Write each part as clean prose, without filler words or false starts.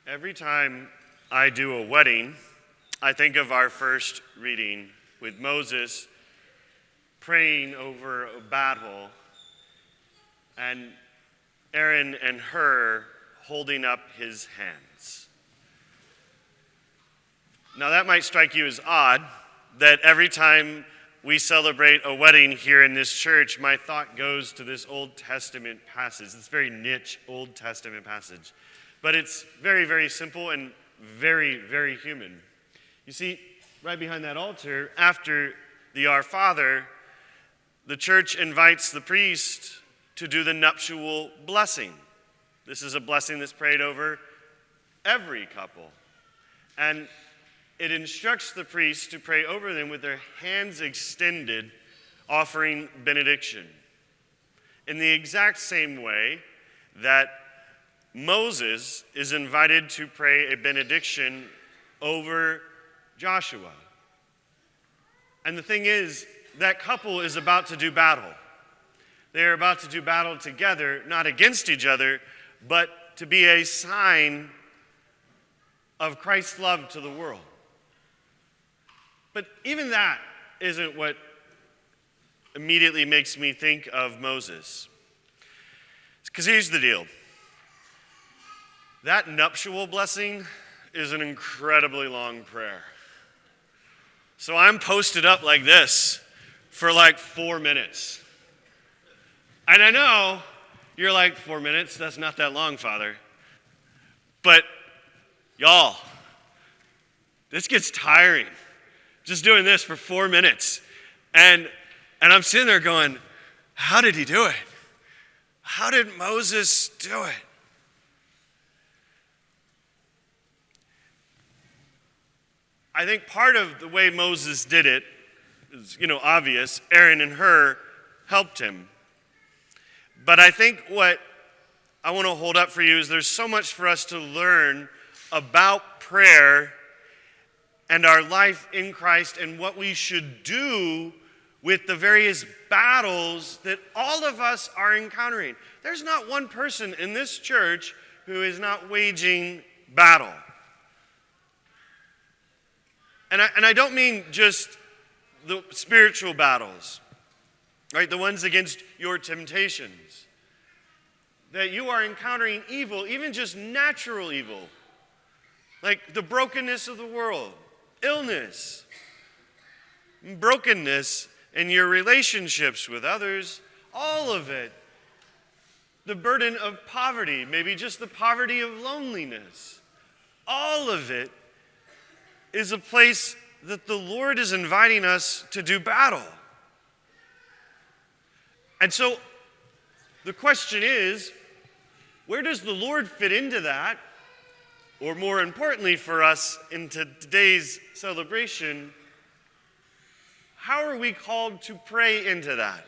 Every time I do a wedding, I think of our first reading with Moses praying over a battle and Aaron and Hur holding up his hands. Now that might strike you as odd that every time we celebrate a wedding here in this church, my thought goes to this Old Testament passage, this very niche Old Testament passage. But it's very, very simple and very, very human. You see, right behind that altar, after the Our Father, the church invites the priest to do the nuptial blessing. This is a blessing that's prayed over every couple. And it instructs the priest to pray over them with their hands extended, offering benediction. In the exact same way that Moses is invited to pray a benediction over Joshua. And the thing is, that couple is about to do battle. They are about to do battle together, not against each other, but to be a sign of Christ's love to the world. But even that isn't what immediately makes me think of Moses. Because here's the deal. That nuptial blessing is an incredibly long prayer. So I'm posted up like this for like 4 minutes. And I know you're like, 4 minutes? That's not that long, Father. But y'all, this gets tiring. Just doing this for 4 minutes. And I'm sitting there going, how did he do it? How did Moses do it? I think part of the way Moses did it is, obvious. Aaron and Hur helped him. But I think what I want to hold up for you is there's so much for us to learn about prayer and our life in Christ and what we should do with the various battles that all of us are encountering. There's not one person in this church who is not waging battle. And I don't mean just the spiritual battles, right? The ones against your temptations. That you are encountering evil, even just natural evil, like the brokenness of the world, illness, brokenness in your relationships with others, all of it. The burden of poverty, maybe just the poverty of loneliness, all of it is a place that the Lord is inviting us to do battle. And so the question is, where does the Lord fit into that? Or more importantly for us into today's celebration, how are we called to pray into that?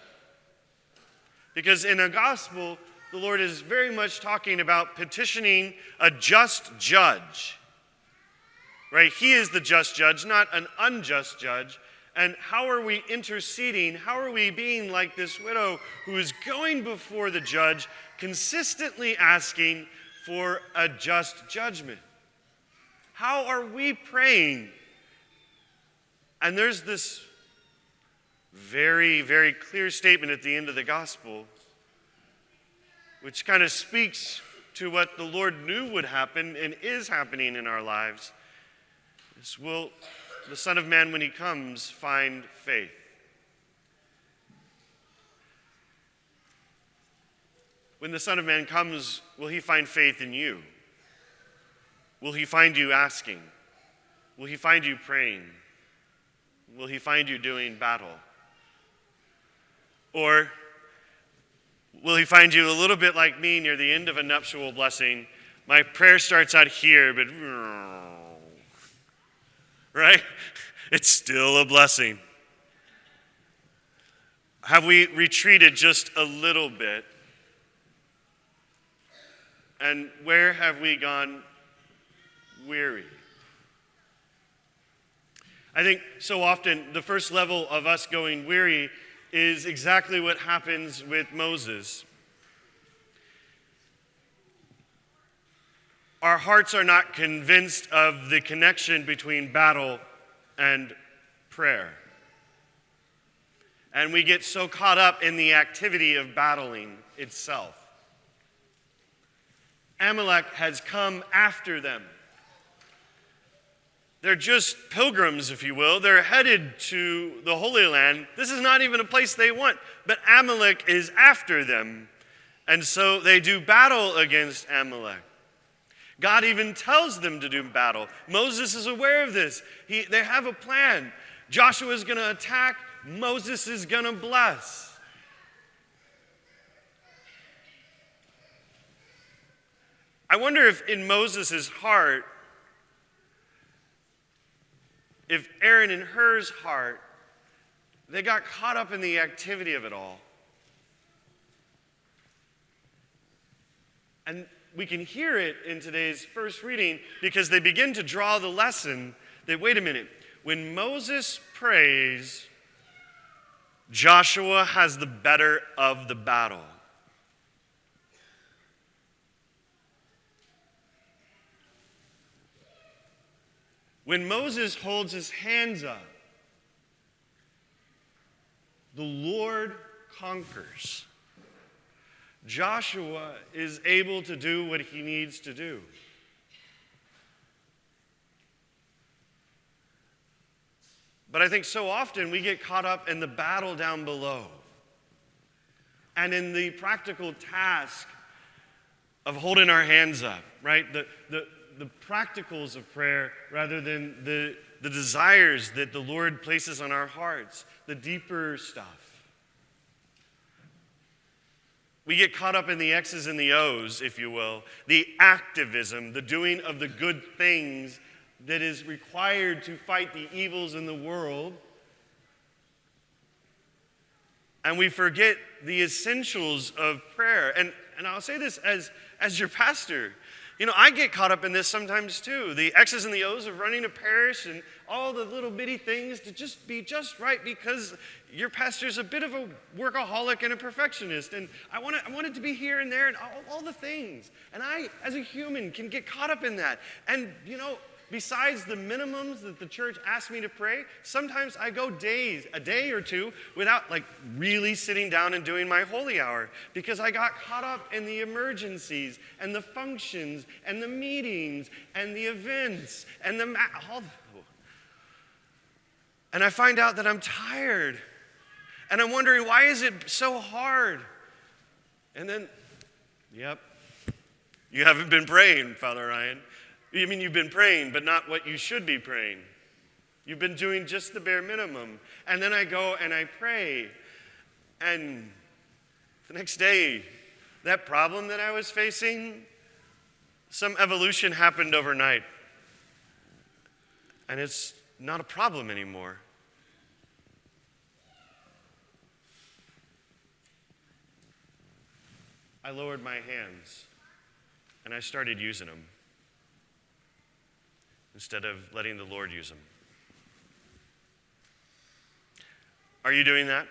Because in a gospel, the Lord is very much talking about petitioning a just judge. Right? He is the just judge, not an unjust judge. And how are we interceding? How are we being like this widow who is going before the judge, consistently asking for a just judgment? How are we praying? And there's this very, very clear statement at the end of the gospel, which kind of speaks to what the Lord knew would happen and is happening in our lives. Will the Son of Man, when he comes, find faith? When the Son of Man comes, will he find faith in you? Will he find you asking? Will he find you praying? Will he find you doing battle? Or will he find you a little bit like me near the end of a nuptial blessing? My prayer starts out here, but right? It's still a blessing. Have we retreated just a little bit? And where have we gone weary? I think so often the first level of us going weary is exactly what happens with Moses. our hearts are not convinced of the connection between battle and prayer. And we get so caught up in the activity of battling itself. Amalek has come after them. They're just pilgrims, if you will. They're headed to the Holy Land. This is not even a place they want, but Amalek is after them. And so they do battle against Amalek. God even tells them to do battle. Moses is aware of this. They have a plan. Joshua is going to attack. Moses is going to bless. I wonder if in Moses' heart, if Aaron and Hur's heart, they got caught up in the activity of it all. And we can hear it in today's first reading because they begin to draw the lesson that, wait a minute, when Moses prays, Joshua has the better of the battle. When Moses holds his hands up, the Lord conquers. Joshua is able to do what he needs to do. But I think so often we get caught up in the battle down below and in the practical task of holding our hands up, right? The practicals of prayer rather than the desires that the Lord places on our hearts, the deeper stuff. We get caught up in the X's and the O's, if you will, the activism, the doing of the good things that is required to fight the evils in the world. And we forget the essentials of prayer. And I'll say this as your pastor. You know, I get caught up in this sometimes too. The X's and the O's of running a parish and all the little bitty things to just be just right because your pastor's a bit of a workaholic and a perfectionist. And I want it to be here and there and all the things. And I, as a human, can get caught up in that. And, you know, besides the minimums that the church asks me to pray, sometimes I go a day or two, without like really sitting down and doing my holy hour because I got caught up in the emergencies and the functions and the meetings and the events and and I find out that I'm tired and I'm wondering, why is it so hard? And then, yep, you haven't been praying, Father Ryan. I mean, you've been praying, but not what you should be praying. You've been doing just the bare minimum. And then I go and I pray. And the next day, that problem that I was facing, some evolution happened overnight. And it's not a problem anymore. I lowered my hands and I started using them instead of letting the Lord use them. Are you doing that?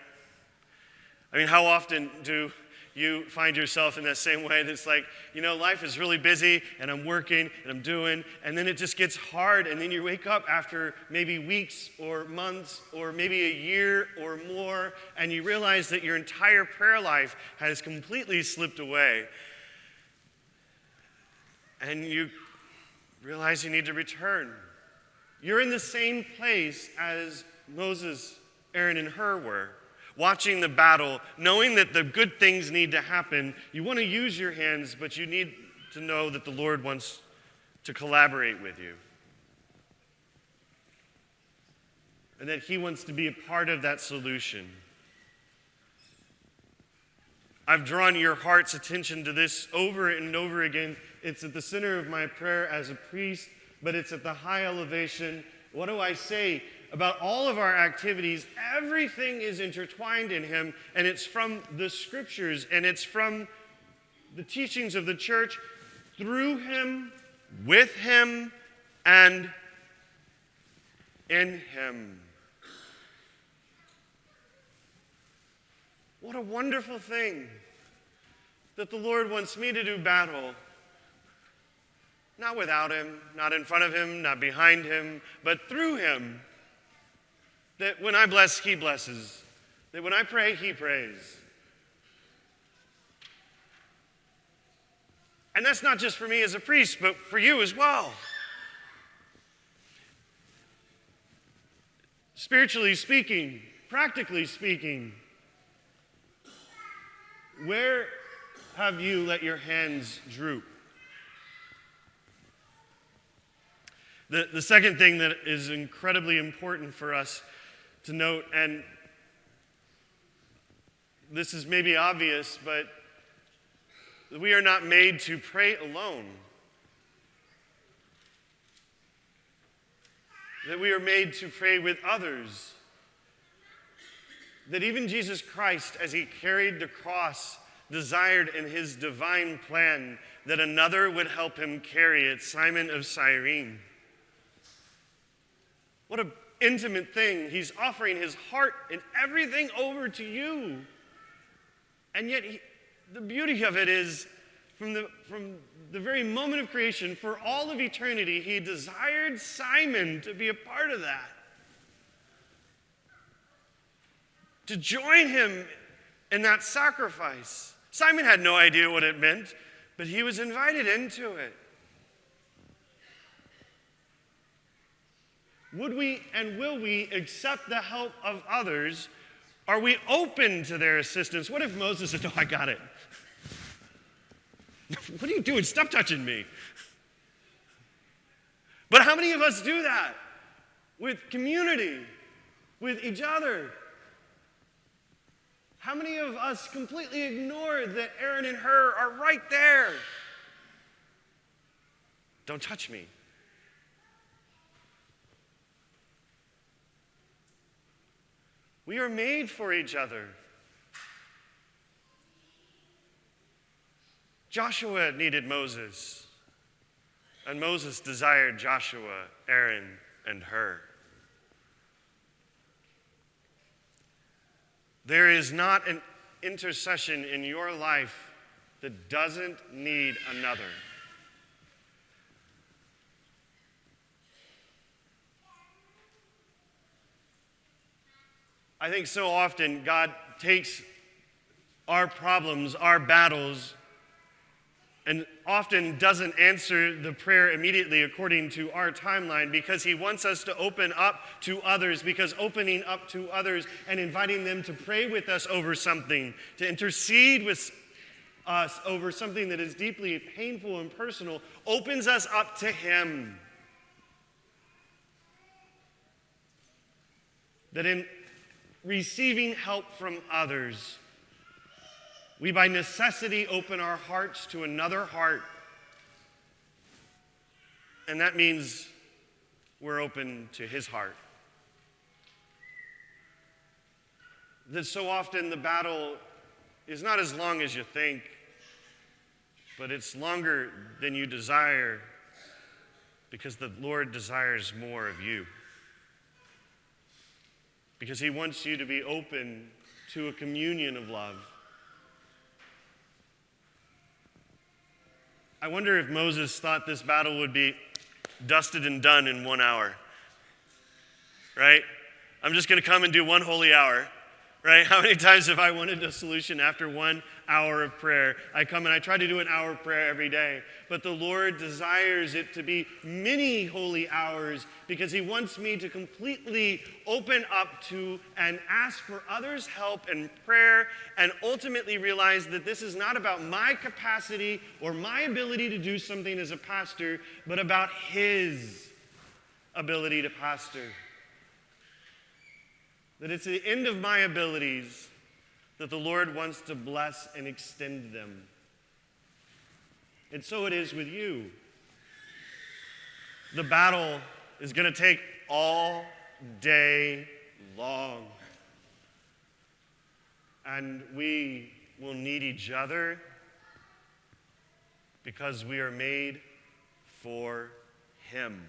I mean, how often do you find yourself in that same way that's like, you know, life is really busy and I'm working and I'm doing, and then it just gets hard, and then you wake up after maybe weeks or months or maybe a year or more, and you realize that your entire prayer life has completely slipped away. And you realize you need to return. You're in the same place as Moses, Aaron, and Hur were, watching the battle, knowing that the good things need to happen. You want to use your hands, but you need to know that the Lord wants to collaborate with you. And that He wants to be a part of that solution. I've drawn your heart's attention to this over and over again. It's at the center of my prayer as a priest, but it's at the high elevation. What do I say? About all of our activities, everything is intertwined in Him, and it's from the Scriptures, and it's from the teachings of the church, through Him, with Him, and in Him. What a wonderful thing that the Lord wants me to do battle Not without him, not in front of him, not behind him, but through him. That when I bless, he blesses. That when I pray, he prays. And that's not just for me as a priest, but for you as well. Spiritually speaking, practically speaking, where have you let your hands droop? The second thing that is incredibly important for us to note, and this is maybe obvious, but we are not made to pray alone. That we are made to pray with others. That even Jesus Christ, as he carried the cross, desired in his divine plan that another would help him carry it, Simon of Cyrene. What an intimate thing. He's offering his heart and everything over to you. And yet, the beauty of it is, from the very moment of creation, for all of eternity, he desired Simon to be a part of that. To join him in that sacrifice. Simon had no idea what it meant, but he was invited into it. Would we and will we accept the help of others? Are we open to their assistance? What if Moses said, "No, I got it"? What are you doing? Stop touching me. But how many of us do that with community, with each other? How many of us completely ignore that Aaron and Hur are right there? Don't touch me. We are made for each other. Joshua needed Moses, and Moses desired Joshua, Aaron, and Hur. There is not an intercession in your life that doesn't need another. I think so often God takes our problems, our battles, and often doesn't answer the prayer immediately according to our timeline because he wants us to open up to others, because opening up to others and inviting them to pray with us over something, to intercede with us over something that is deeply painful and personal, opens us up to him. That in receiving help from others, we by necessity open our hearts to another heart. And that means we're open to his heart. That so often the battle is not as long as you think, but it's longer than you desire because the Lord desires more of you. Because he wants you to be open to a communion of love. I wonder if Moses thought this battle would be dusted and done in 1 hour. Right? I'm just going to come and do one holy hour. Right? How many times have I wanted a solution after 1 hour of prayer? I come and I try to do an hour of prayer every day. But the Lord desires it to be many holy hours because he wants me to completely open up to and ask for others' help and prayer and ultimately realize that this is not about my capacity or my ability to do something as a pastor, but about his ability to pastor. That it's the end of my abilities that the Lord wants to bless and extend them. And so it is with you. The battle is going to take all day long. And we will need each other because we are made for him.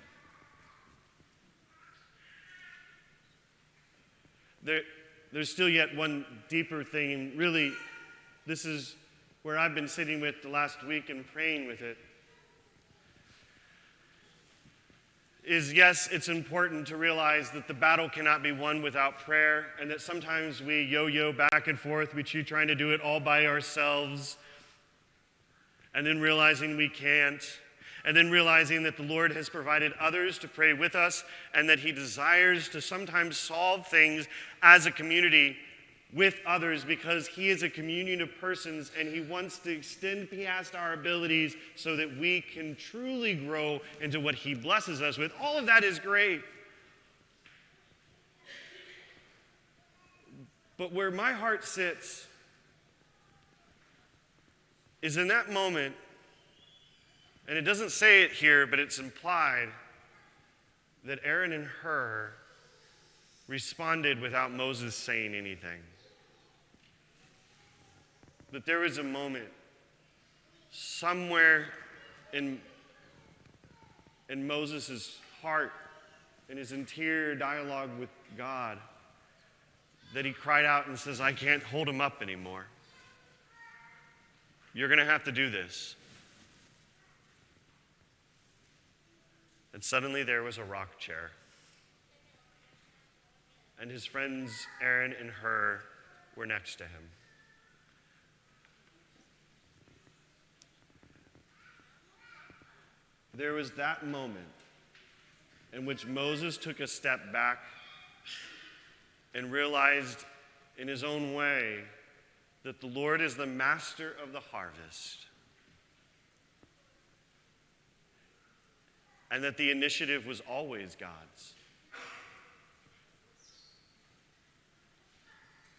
There's still yet one deeper thing, and really, this is where I've been sitting with the last week and praying with it. is yes, it's important to realize that the battle cannot be won without prayer, and that sometimes we yo-yo back and forth. We keep trying to do it all by ourselves, and then realizing we can't, and then realizing that the Lord has provided others to pray with us, and that he desires to sometimes solve things as a community with others, because he is a communion of persons and he wants to extend past our abilities so that we can truly grow into what he blesses us with. All of that is great. But where my heart sits is in that moment, and it doesn't say it here, but it's implied, that Aaron and Hur responded without Moses saying anything. That there was a moment somewhere in Moses' heart, in his interior dialogue with God, that he cried out and says, I can't hold him up anymore. You're going to have to do this. And suddenly there was a rock chair. And his friends Aaron and Hur were next to him. There was that moment in which Moses took a step back and realized in his own way that the Lord is the master of the harvest, and that the initiative was always God's.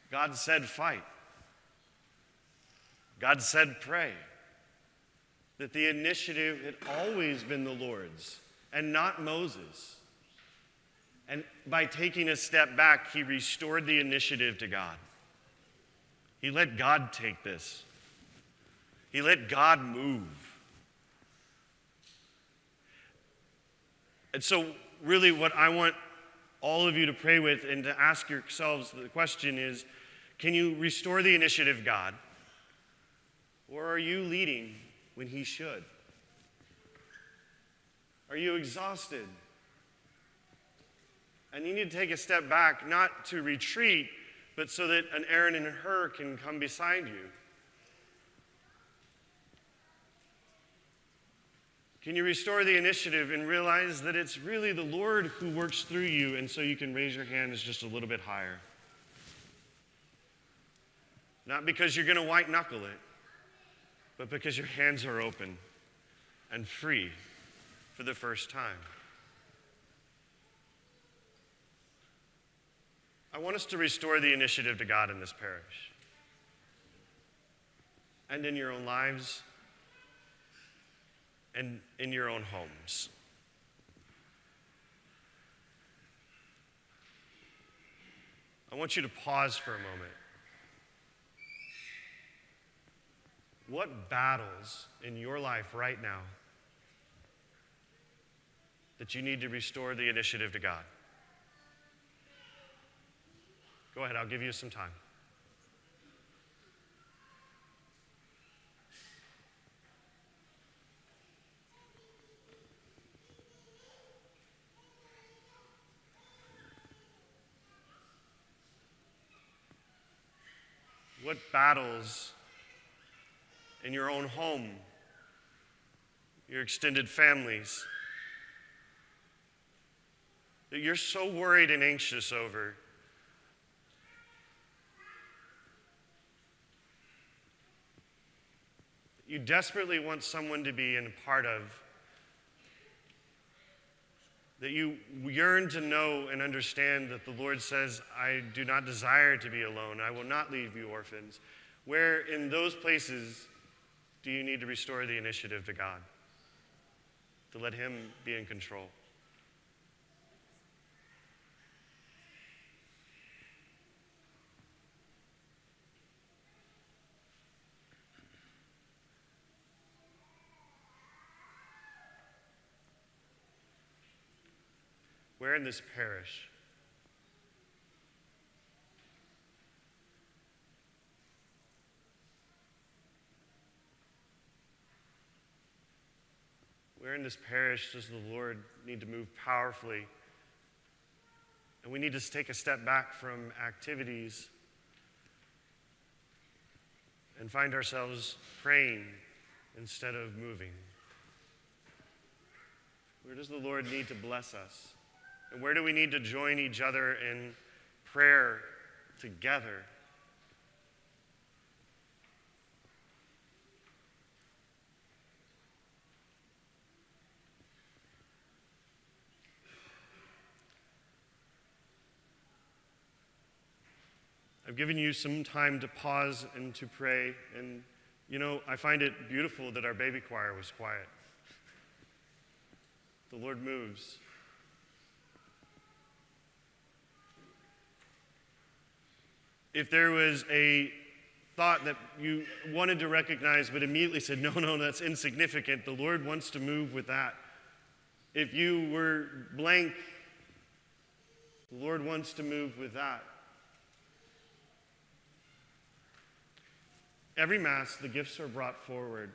God said fight. God said pray. That the initiative had always been the Lord's and not Moses. And by taking a step back, he restored the initiative to God. He let God take this. He let God move. And so really what I want all of you to pray with and to ask yourselves the question is, can you restore the initiative, God? Or are you leading when he should? Are you exhausted? And you need to take a step back, not to retreat, but so that an Aaron and Hur can come beside you. Can you restore the initiative and realize that it's really the Lord who works through you, and so you can raise your hands just a little bit higher? Not because you're going to white knuckle it, but because your hands are open and free for the first time. I want us to restore the initiative to God in this parish and in your own lives and in your own homes. I want you to pause for a moment. What battles in your life right now that you need to restore the initiative to God? Go ahead, I'll give you some time. What battles in your own home, your extended families, that you're so worried and anxious over? You desperately want someone to be in a part of, that you yearn to know and understand that the Lord says, I do not desire to be alone. I will not leave you orphans. Where in those places do you need to restore the initiative to God? To let him be in control? Where in this parish Where in this parish does the Lord need to move powerfully? And we need to take a step back from activities and find ourselves praying instead of moving. Where does the Lord need to bless us? And where do we need to join each other in prayer together? I've given you some time to pause and to pray, and I find it beautiful that our baby choir was quiet. The Lord moves. If there was a thought that you wanted to recognize but immediately said, no, that's insignificant, the Lord wants to move with that. If you were blank, the Lord wants to move with that. Every Mass, the gifts are brought forward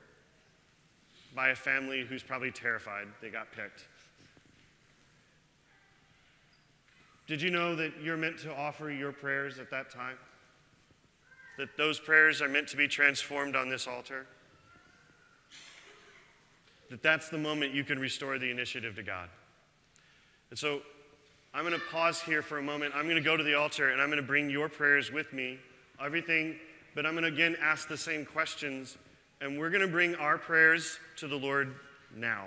by a family who's probably terrified they got picked. Did you know that you're meant to offer your prayers at that time? That those prayers are meant to be transformed on this altar? That's the moment you can restore the initiative to God. And so I'm going to pause here for a moment. I'm going to go to the altar and I'm going to bring your prayers with me. Everything, but I'm going to again ask the same questions. And we're going to bring our prayers to the Lord now.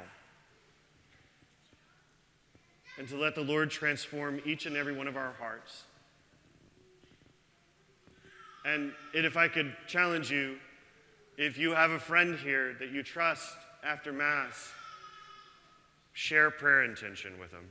And to let the Lord transform each and every one of our hearts. And if I could challenge you, if you have a friend here that you trust after Mass, share prayer intention with them.